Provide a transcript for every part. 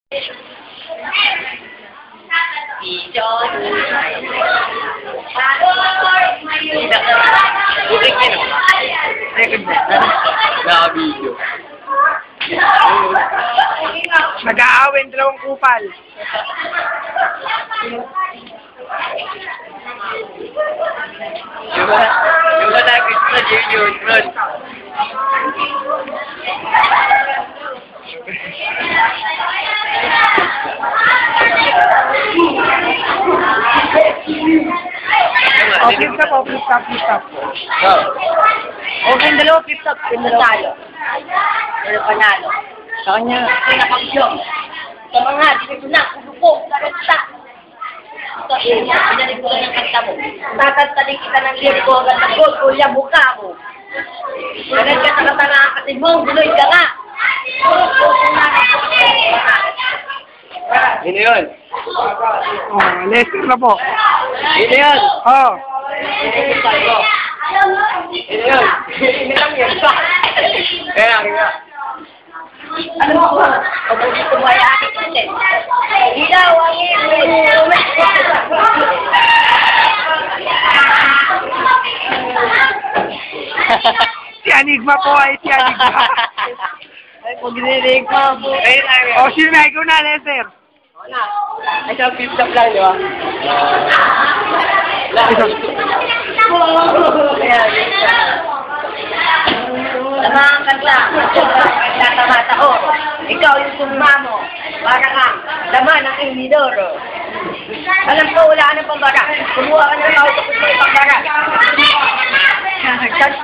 Butik yun o. Second na. Naka-video. Nag-aawin, dalawang kupal. Yung malapit sa Junior Front. Oh, flip top, oh, flip top, flip top. Okay, dalawa, flip top, yung talo. Pero panalo. Sa kanya. Pinakabyo. Sa mga, dito na, upo, karanta. Ito, pinalig ko lang ang kanta mo. Tatantaling kita ng liriko, hanggang ng gold, kuya, mukha mo. Hanggang ka sa katangaan kasi mo, guloy ka nga. Sino yun? Oh, Lester na po. Sino yun? Oh. Sino yun? Sino lang yun? Kaya, kaya. Ano mo? Pabuti ko ba yung aking ulit? Ilaw, ang Si Anigma po ay si Anigma. Ay, pag nililig pa po. Oh, sino na? Ikaw na, Lester. Wala. Ay, sa flip top lang, di ba? Tama ang kanta. Nagtatamata ko. Ikaw yung summa mo. Para kang laman ng inidoro. Alam ko, wala ka ng pambara. Kumuha ka ng auto ko may pambara.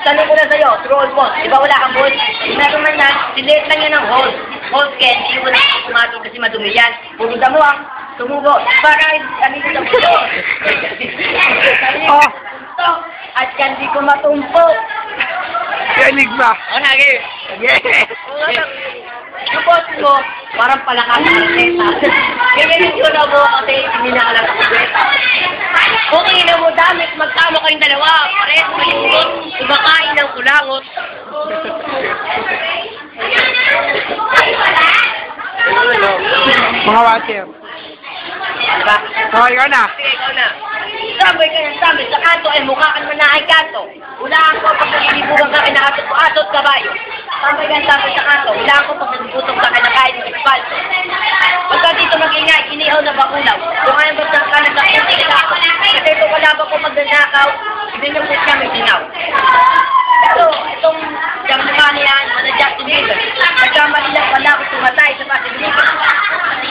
Tanong ko na sa'yo, roll ball. Di ba wala kang ball? Meron man yan, silit lang yan ng hole. Hole candy, wala kang pumatong kasi madumi yan. Pumunta mo ang tumubo. Para, ano ko lang po. Oh, At candy ko matumpok. si Anigma. Oh, nagi. Yes. Yung boss mo, parang palakas ng reseta. Ganyan ko na mo kasi hindi na alam ako reseta. Kung ina mo damit, magkama kayong dalawa. Pares malingkot, kumakain ng kulangot. Mga water. Diba? Oh, ikaw na. Sige, ikaw na. Sabay ka ng sabay sa kanto, ay mukha ka naman na ay kanto. Hulaan ko pag nalilibugan ka kinakatot ko, atot kabayo. Sabay ka ng sabay sa kanto, hulaan ko pag nalibutong ka kinakain ng espalto. Pagka dito mag-ingay, inihaw na bakulaw. Kung ayaw ba ka nagkakunti ka ako. Kasi ito kalabang ko pag nanakaw, ibig yung siya may sinaw. Itong yung mukha niyan, mga Justin Bieber. Nagkamali lang pala ako tumatay sa Justin Bieber.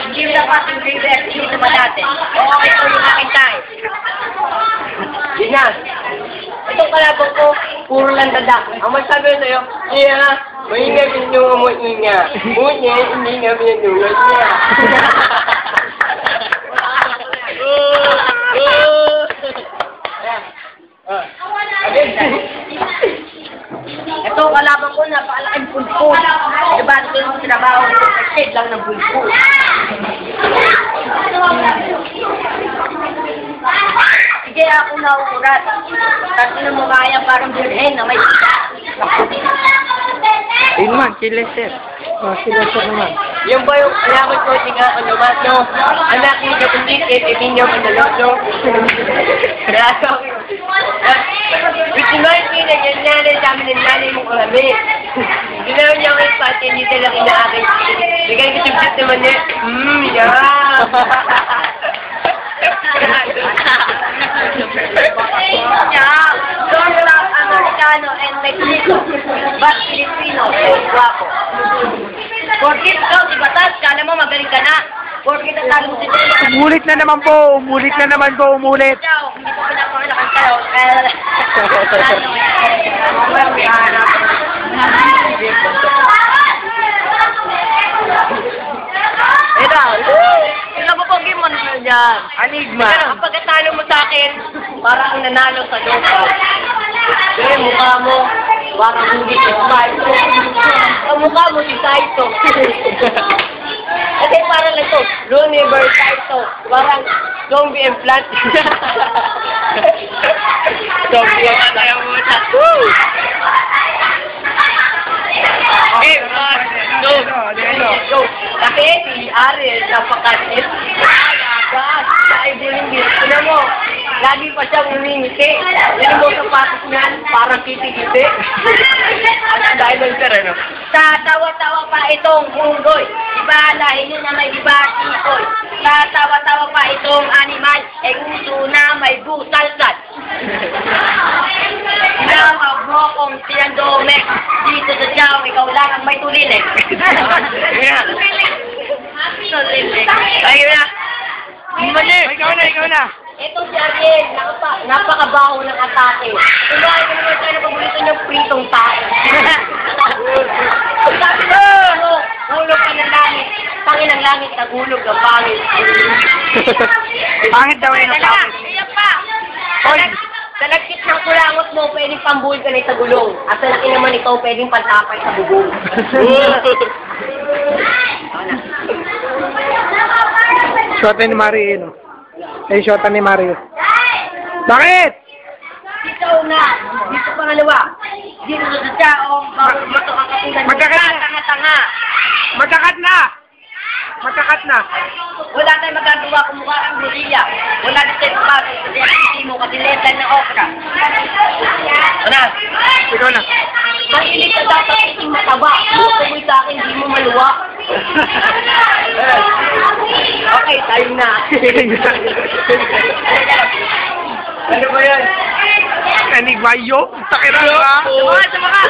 Hindi mo lang Justin Bieber, hindi tumatate. Okay po yung aking tayo. Yan. Itong kalabang ko, puro lang dada. Ang masabi sa'yo, niya, maingay pinungamot niya. Ngunit, hindi nga pinungamot niya. Ito, kalaban ko na, paalaking pulpul. Diba, ito yung sinabaho, shade lang ng pulpul. Sige, ako na urat. Kasi na mukha yan parang birhen na may sita. Ayun naman, si Lester. Oh, si Lester naman. Yung ba yung alamot ko, tinga ko naman, no? Anak niyo ka pundikit, ibig niyo ka nalolo. Kaya ako, gusto mo yung pinagyan nanay sa amin ng nanay mo kami. Ginawa niya ako yung pati, hindi talaga inaakin. Bigay ko tibsit naman niya. Yeah. Don't love Americano and Mexico, but Filipino, guwapo. Porkit ikaw, si Batas, kala mo magaling ka na. Porkit ang talo mo si Telo. Umulit na naman po, umulit na naman po, umulit. Hindi ko pinapangilakan sa'yo. Ito, napapogi mo naman dyan. Anigma. Ang pagkatalo mo sa akin, parang nanalo sa loka. Pero mukha mo, parang hindi si Saito. Ang mukha mo si Saito. Kasi parang lang ito, Luniver Saito. Parang zombie implant. Zombie implant. Go! Kasi si Ariel, napakasip. Gas, dahil din yung bilis. Tignan mo, lagi pa siyang umingiti. Tignan mo sa patos niyan, parang kiti-kiti. Dahil lang sir, ano? Tatawa-tawa pa itong unggoy. Iba lahi nyo na may iba sikoy. Tatawa-tawa pa itong animal. Uso na may busalsal. Sinamag mo kung sinandome. Dito sa tiyaw, ikaw lang ang may tulinig. Tulinig. Ayun na. Mali. Ikaw na. Ito si Ariel, napakabaho ng atake. Tumahay mo naman tayo na paborito niyang pritong tayo. Sabi ko, hulog ka ng langit. Pangin ang langit, nagulog ang pangit. Pangit daw yun ang pangit. Iyan pa. Sa nagkit ng kulangot mo, pwedeng pambuhol ka na sa gulong. At sa laki naman ikaw, pwedeng pantapay sa bubong. Shota ni Mario, no? Eh, shota ni Mario. Bakit? Dito una, dito pangalawa. Dito sa tiyaong, bago dito ang katulad mo. Tanga-tanga. Magkakat na. Wala tayong magagawa kung mukha ang gorilla. Wala din tayo papasok kasi ang hindi mo kasi letan ng okra. Ano? Ikaw na. Mahilig ka dapat iting mataba. Tutuloy sa akin, hindi mo maluwa. Okay, tayo na. Ano ba yan? Enigma yo? Takira ba? Sumaka!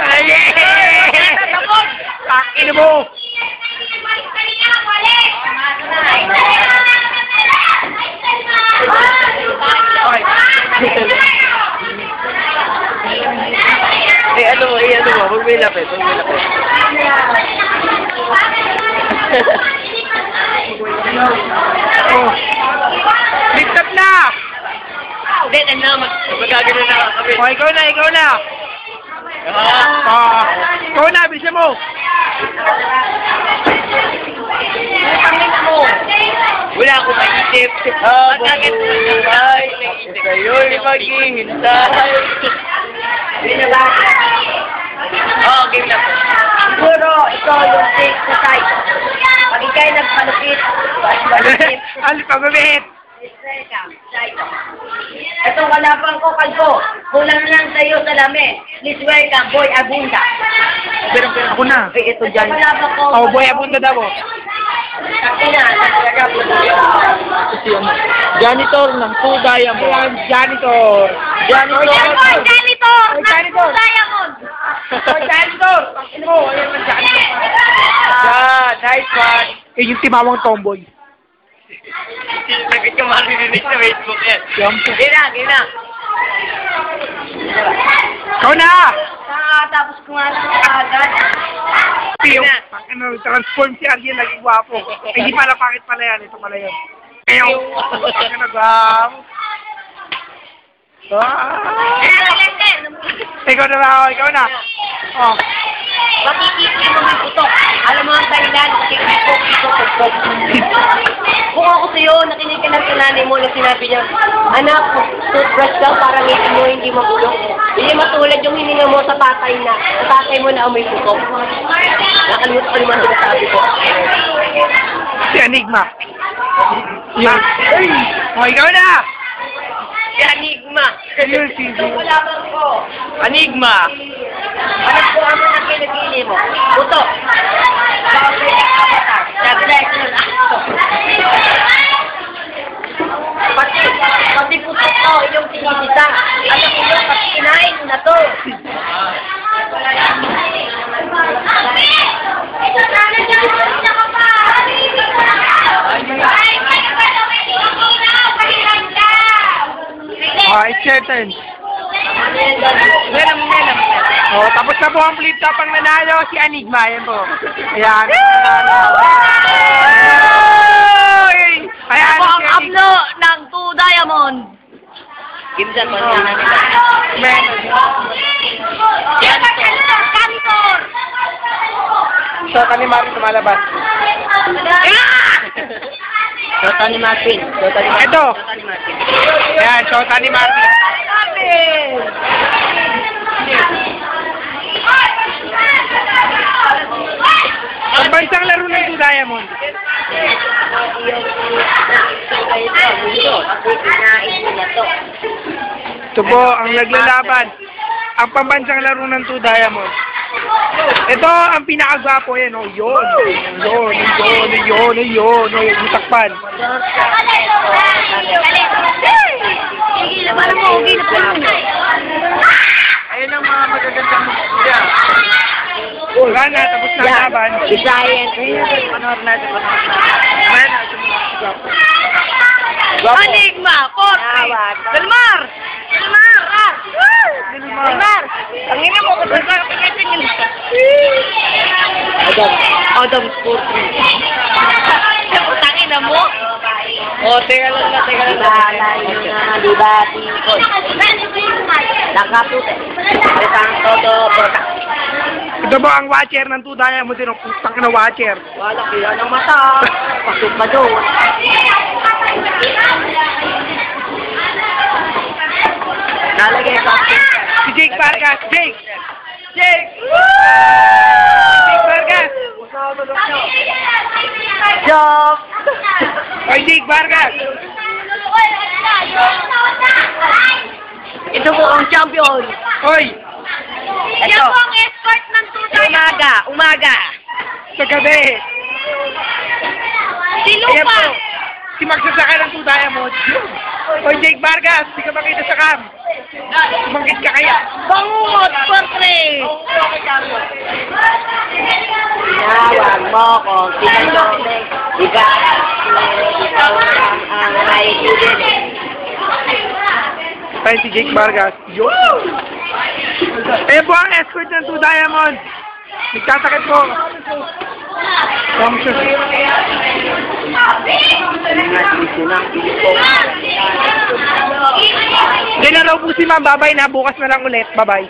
Ay, takin mo! Ano mo, huwag may lapit, Oh. Lift up na! Hindi, magagano na kami. Oh, ikaw na. Ikaw na, bisa mo. Pangin mo! Wala akong maisip. Bakit? Ay, sa'yo'y maghihintay. Oo, game na po. Siguro, ito yung take sa side. Pag ikaw'y nagpalupit, Alit pa gumit. itong kalapang ko, kalbo. Kulang lang sa'yo sa lami. Please welcome, Boy Abunda. Pero ako na. Eh, ito dyan. Kalapang ko. Oh, boy, abunda daw. Kakina, nagkagap ko tayo. Janitor ng Tugaya mo. Ayan, janitor. Janitor! Janitor! Diamond! Oh, janitor! Ano mo? Ayan ang janitor. Yeah, nice one. Eh, yung timawang tomboy. Sakit ka maririnig sa Facebook yan. Yan. Gina. Ikaw na! Tapos ko nga lang agad. Yung, ano, transform si Ariel, naging gwapo. Eh, hindi pala, pangit pala yan. Ito pala yan. Ayaw. Ano, gwam? Ikaw na. Oh. Makikiti mo ng putok. Alam mo ang dahilan, kasi putok. Kung ako sa'yo, nakinig ka ng nanay mo na sinabi niya, anak, toothbrush ka para ngipin mo hindi mabulok. Hindi matulad yung hininga mo sa tatay mo na amoy putok. Nakalimutan ko naman sinasabi ko. Si Enigma. Yun. Oh, ikaw na! Si Enigma. Yun, si Wala bang ko. Enigma. Anak ko ang mga kinagili mo. Putok. Bakit ang avatar? Nag-like ng aso. Pati putok ko, yung sinisita. Alam ko yung pati kinain na to. Oh, it's certain. Meron. Oh, tapos na po ang flip top ang nanalo si Enigma. Yan po. Ayan. Ayan. Ako ang ablo ng 2 diamond. Gimsan mo na nila. Kantor! Shota ni Mario lumalabas. Shota ni Martin. Ito. Ayan, shota ni Mario. Pambansang laro ng Two Diamond. Ito po ang naglalaban. Ang pambansang laro ng Two Diamond. Ito ang pinakagwapo yan. Oh, yun. Yun. Yung takpan. Ayun ang mga magagandang magkuya. Wala na, tapos na ang laban. Isayan. Panahon natin. Enigma, Forte, Delmar! Delmar! Tangina mo ko doon ka kasi nilista. Adam Forte. Tangina mo? Teka lang. Lalayo na libati ko. Nakaputi. Petang todo bota. Ito po ang watcher ng Two Diamond. Yung putang na watcher. Wala kaya ng mata. Pasok pa doon. Nalagay ka. Si Jake Vargas. Jake! Jake Vargas! Job! Oy, Jake Vargas! Ito po ang champion. Oy! Ito po ang escort ng tutay. Umaga. Sa gabi! Si Ayan Lupa. po. Si magsasaka ng Two Diamond. Oy, Jake Vargas! Di ka makita sa cam. Mangkit ka kaya. Bangungot, Forte. Tawag mo ko, sinalone. Ikaw lang ang naibigin. Ayun si Jake Vargas. Yo! Ayan po ang escort ng Two Diamond. Nagtatakit po. Hindi na raw po si Ma'am. Babay na. Bukas na lang ulit. Babay.